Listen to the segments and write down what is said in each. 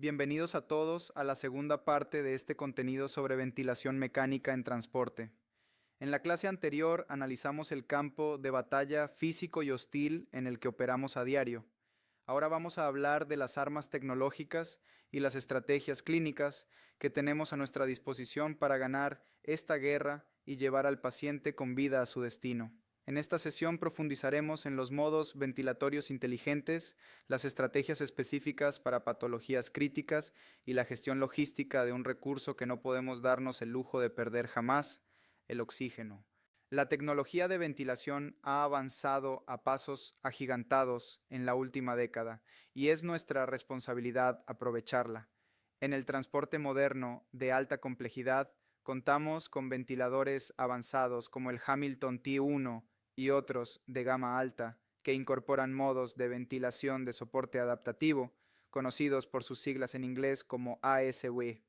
Bienvenidos a todos a la segunda parte de este contenido sobre ventilación mecánica en transporte. En la clase anterior analizamos el campo de batalla físico y hostil en el que operamos a diario. Ahora vamos a hablar de las armas tecnológicas y las estrategias clínicas que tenemos a nuestra disposición para ganar esta guerra y llevar al paciente con vida a su destino. En esta sesión profundizaremos en los modos ventilatorios inteligentes, las estrategias específicas para patologías críticas y la gestión logística de un recurso que no podemos darnos el lujo de perder jamás, el oxígeno. La tecnología de ventilación ha avanzado a pasos agigantados en la última década y es nuestra responsabilidad aprovecharla. En el transporte moderno de alta complejidad, contamos con ventiladores avanzados como el Hamilton T1 y otros de gama alta que incorporan modos de ventilación de soporte adaptativo, conocidos por sus siglas en inglés como ASW.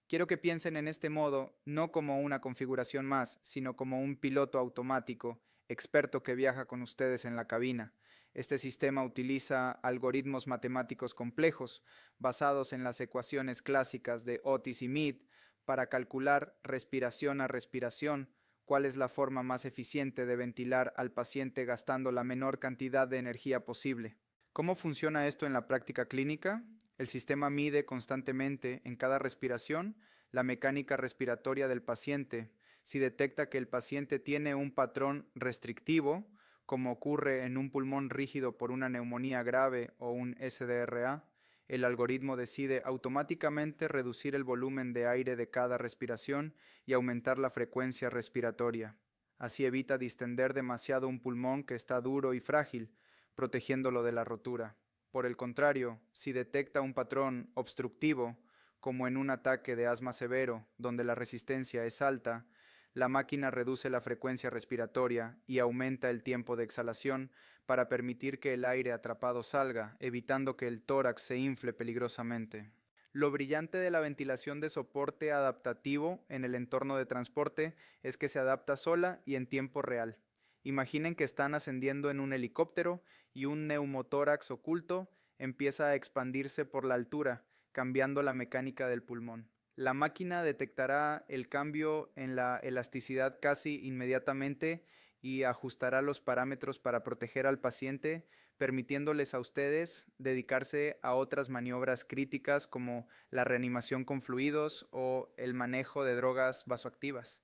Quiero que piensen en este modo no como una configuración más, sino como un piloto automático, experto que viaja con ustedes en la cabina. Este sistema utiliza algoritmos matemáticos complejos, basados en las ecuaciones clásicas de Otis y Mead, para calcular respiración a respiración, cuál es la forma más eficiente de ventilar al paciente gastando la menor cantidad de energía posible. ¿Cómo funciona esto en la práctica clínica? El sistema mide constantemente en cada respiración la mecánica respiratoria del paciente. Si detecta que el paciente tiene un patrón restrictivo, como ocurre en un pulmón rígido por una neumonía grave o un SDRA, el algoritmo decide automáticamente reducir el volumen de aire de cada respiración y aumentar la frecuencia respiratoria. Así evita distender demasiado un pulmón que está duro y frágil, protegiéndolo de la rotura. Por el contrario, si detecta un patrón obstructivo, como en un ataque de asma severo, donde la resistencia es alta, la máquina reduce la frecuencia respiratoria y aumenta el tiempo de exhalación para permitir que el aire atrapado salga, evitando que el tórax se infle peligrosamente. Lo brillante de la ventilación de soporte adaptativo en el entorno de transporte es que se adapta sola y en tiempo real. Imaginen que están ascendiendo en un helicóptero y un neumotórax oculto empieza a expandirse por la altura, cambiando la mecánica del pulmón. La máquina detectará el cambio en la elasticidad casi inmediatamente y ajustará los parámetros para proteger al paciente, permitiéndoles a ustedes dedicarse a otras maniobras críticas como la reanimación con fluidos o el manejo de drogas vasoactivas.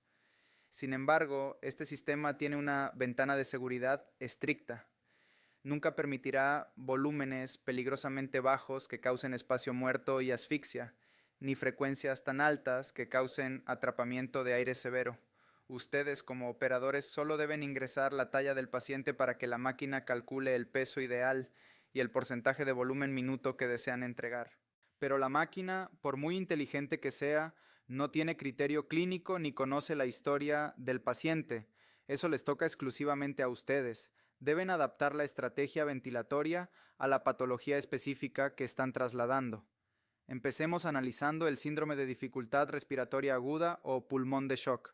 Sin embargo, este sistema tiene una ventana de seguridad estricta. Nunca permitirá volúmenes peligrosamente bajos que causen espacio muerto y asfixia, ni frecuencias tan altas que causen atrapamiento de aire severo. Ustedes, como operadores, solo deben ingresar la talla del paciente para que la máquina calcule el peso ideal y el porcentaje de volumen minuto que desean entregar. Pero la máquina, por muy inteligente que sea, no tiene criterio clínico ni conoce la historia del paciente. Eso les toca exclusivamente a ustedes. Deben adaptar la estrategia ventilatoria a la patología específica que están trasladando. Empecemos analizando el síndrome de dificultad respiratoria aguda o pulmón de shock.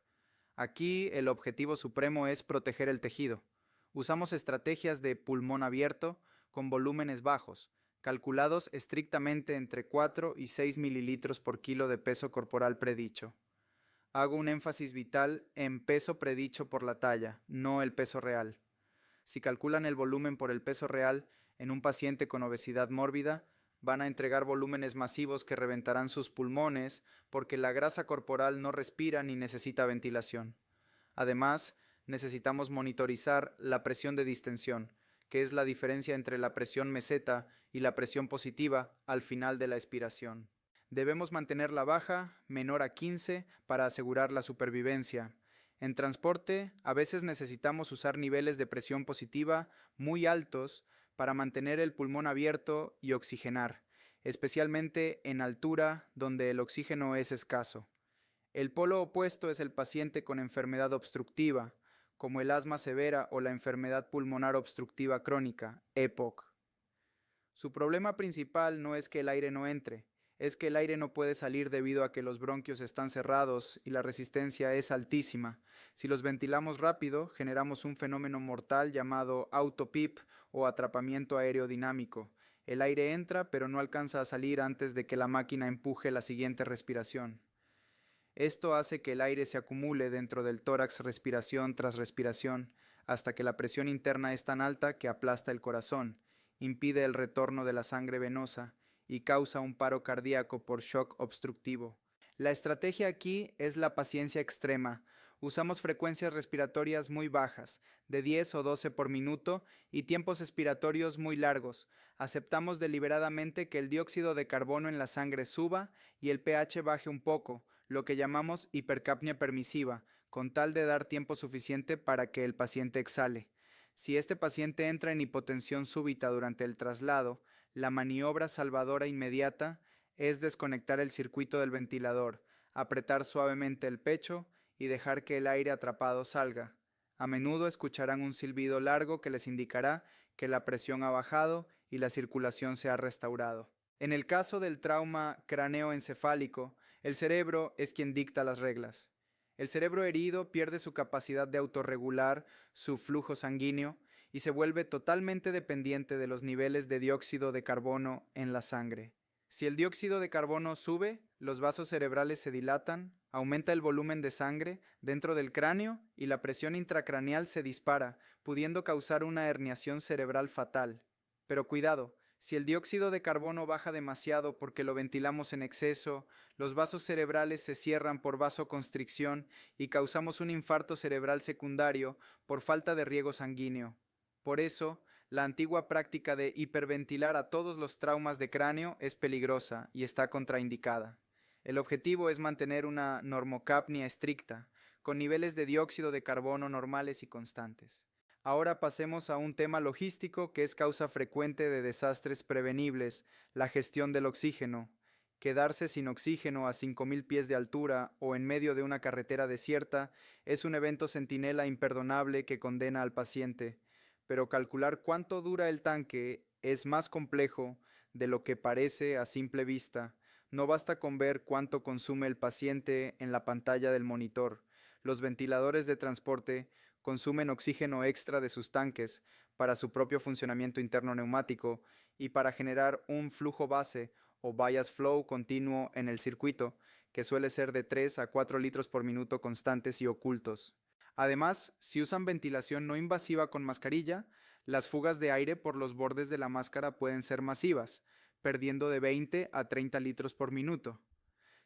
Aquí el objetivo supremo es proteger el tejido. Usamos estrategias de pulmón abierto con volúmenes bajos, calculados estrictamente entre 4 y 6 mililitros por kilo de peso corporal predicho. Hago un énfasis vital en peso predicho por la talla, no el peso real. Si calculan el volumen por el peso real en un paciente con obesidad mórbida, van a entregar volúmenes masivos que reventarán sus pulmones porque la grasa corporal no respira ni necesita ventilación. Además, necesitamos monitorizar la presión de distensión, que es la diferencia entre la presión meseta y la presión positiva al final de la expiración. Debemos mantenerla baja, menor a 15, para asegurar la supervivencia. En transporte, a veces necesitamos usar niveles de presión positiva muy altos para mantener el pulmón abierto y oxigenar, especialmente en altura donde el oxígeno es escaso. El polo opuesto es el paciente con enfermedad obstructiva, como el asma severa o la enfermedad pulmonar obstructiva crónica, EPOC. Su problema principal no es que el aire no entre, es que el aire no puede salir debido a que los bronquios están cerrados y la resistencia es altísima. Si los ventilamos rápido, generamos un fenómeno mortal llamado autopip o atrapamiento aerodinámico. El aire entra, pero no alcanza a salir antes de que la máquina empuje la siguiente respiración. Esto hace que el aire se acumule dentro del tórax respiración tras respiración, hasta que la presión interna es tan alta que aplasta el corazón, impide el retorno de la sangre venosa y causa un paro cardíaco por shock obstructivo. La estrategia aquí es la paciencia extrema. Usamos frecuencias respiratorias muy bajas, de 10 o 12 por minuto, y tiempos expiratorios muy largos. Aceptamos deliberadamente que el dióxido de carbono en la sangre suba y el pH baje un poco, lo que llamamos hipercapnia permisiva, con tal de dar tiempo suficiente para que el paciente exhale. Si este paciente entra en hipotensión súbita durante el traslado, la maniobra salvadora inmediata es desconectar el circuito del ventilador, apretar suavemente el pecho y dejar que el aire atrapado salga. A menudo escucharán un silbido largo que les indicará que la presión ha bajado y la circulación se ha restaurado. En el caso del trauma cráneoencefálico, el cerebro es quien dicta las reglas. El cerebro herido pierde su capacidad de autorregular su flujo sanguíneo y se vuelve totalmente dependiente de los niveles de dióxido de carbono en la sangre. Si el dióxido de carbono sube, los vasos cerebrales se dilatan, aumenta el volumen de sangre dentro del cráneo y la presión intracraneal se dispara, pudiendo causar una herniación cerebral fatal. Pero cuidado, si el dióxido de carbono baja demasiado porque lo ventilamos en exceso, los vasos cerebrales se cierran por vasoconstricción y causamos un infarto cerebral secundario por falta de riego sanguíneo. Por eso, la antigua práctica de hiperventilar a todos los traumas de cráneo es peligrosa y está contraindicada. El objetivo es mantener una normocapnia estricta, con niveles de dióxido de carbono normales y constantes. Ahora pasemos a un tema logístico que es causa frecuente de desastres prevenibles, la gestión del oxígeno. Quedarse sin oxígeno a 5.000 pies de altura o en medio de una carretera desierta es un evento centinela imperdonable que condena al paciente, pero calcular cuánto dura el tanque es más complejo de lo que parece a simple vista. No basta con ver cuánto consume el paciente en la pantalla del monitor. Los ventiladores de transporte consumen oxígeno extra de sus tanques para su propio funcionamiento interno neumático y para generar un flujo base o bias flow continuo en el circuito, que suele ser de 3 a 4 litros por minuto constantes y ocultos. Además, si usan ventilación no invasiva con mascarilla, las fugas de aire por los bordes de la máscara pueden ser masivas, perdiendo de 20 a 30 litros por minuto.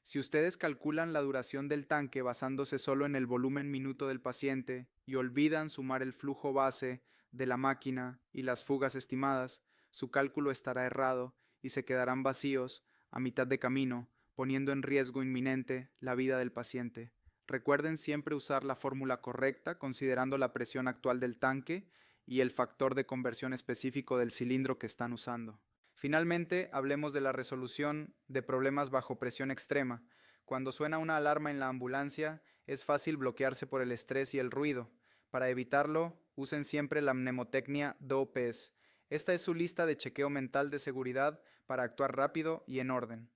Si ustedes calculan la duración del tanque basándose solo en el volumen minuto del paciente y olvidan sumar el flujo base de la máquina y las fugas estimadas, su cálculo estará errado y se quedarán vacíos a mitad de camino, poniendo en riesgo inminente la vida del paciente. Recuerden siempre usar la fórmula correcta considerando la presión actual del tanque y el factor de conversión específico del cilindro que están usando. Finalmente, hablemos de la resolución de problemas bajo presión extrema. Cuando suena una alarma en la ambulancia, es fácil bloquearse por el estrés y el ruido. Para evitarlo, usen siempre la mnemotecnia DOPES. Esta es su lista de chequeo mental de seguridad para actuar rápido y en orden.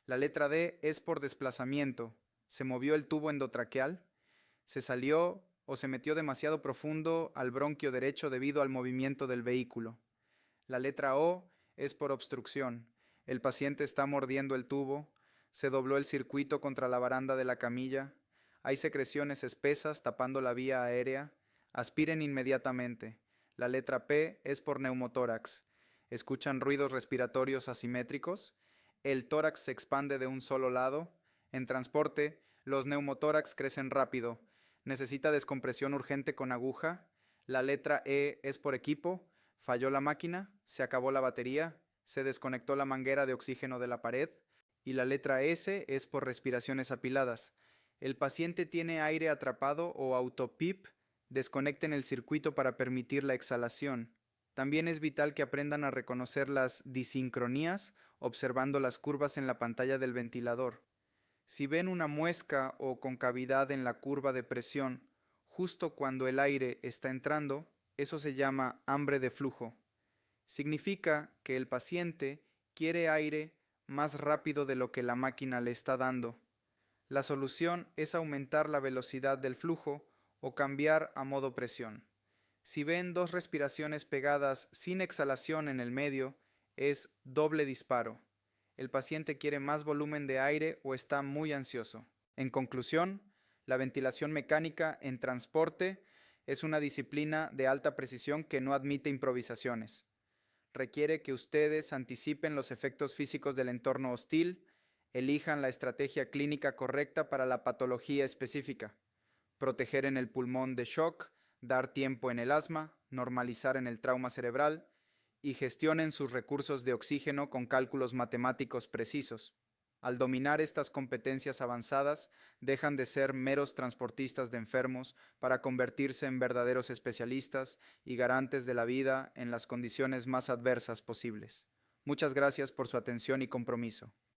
La letra D es por desplazamiento. ¿Se movió el tubo endotraqueal? ¿Se salió o se metió demasiado profundo al bronquio derecho debido al movimiento del vehículo? La letra O es por obstrucción. El paciente está mordiendo el tubo, se dobló el circuito contra la baranda de la camilla, hay secreciones espesas tapando la vía aérea, aspiren inmediatamente. La letra P es por neumotórax. ¿Escuchan ruidos respiratorios asimétricos? El tórax se expande de un solo lado. En transporte, los neumotórax crecen rápido. ¿Necesita descompresión urgente con aguja? La letra E es por equipo. Falló la máquina, se acabó la batería, se desconectó la manguera de oxígeno de la pared. Y la letra S es por respiraciones apiladas. El paciente tiene aire atrapado o autopip. Desconecten el circuito para permitir la exhalación. También es vital que aprendan a reconocer las disincronías observando las curvas en la pantalla del ventilador. Si ven una muesca o concavidad en la curva de presión justo cuando el aire está entrando, eso se llama hambre de flujo. Significa que el paciente quiere aire más rápido de lo que la máquina le está dando. La solución es aumentar la velocidad del flujo o cambiar a modo presión. Si ven dos respiraciones pegadas sin exhalación en el medio, es doble disparo. El paciente quiere más volumen de aire o está muy ansioso. En conclusión, la ventilación mecánica en transporte es una disciplina de alta precisión que no admite improvisaciones. Requiere que ustedes anticipen los efectos físicos del entorno hostil, elijan la estrategia clínica correcta para la patología específica, proteger en el pulmón de shock, dar tiempo en el asma, normalizar en el trauma cerebral y gestionen sus recursos de oxígeno con cálculos matemáticos precisos. Al dominar estas competencias avanzadas, dejan de ser meros transportistas de enfermos para convertirse en verdaderos especialistas y garantes de la vida en las condiciones más adversas posibles. Muchas gracias por su atención y compromiso.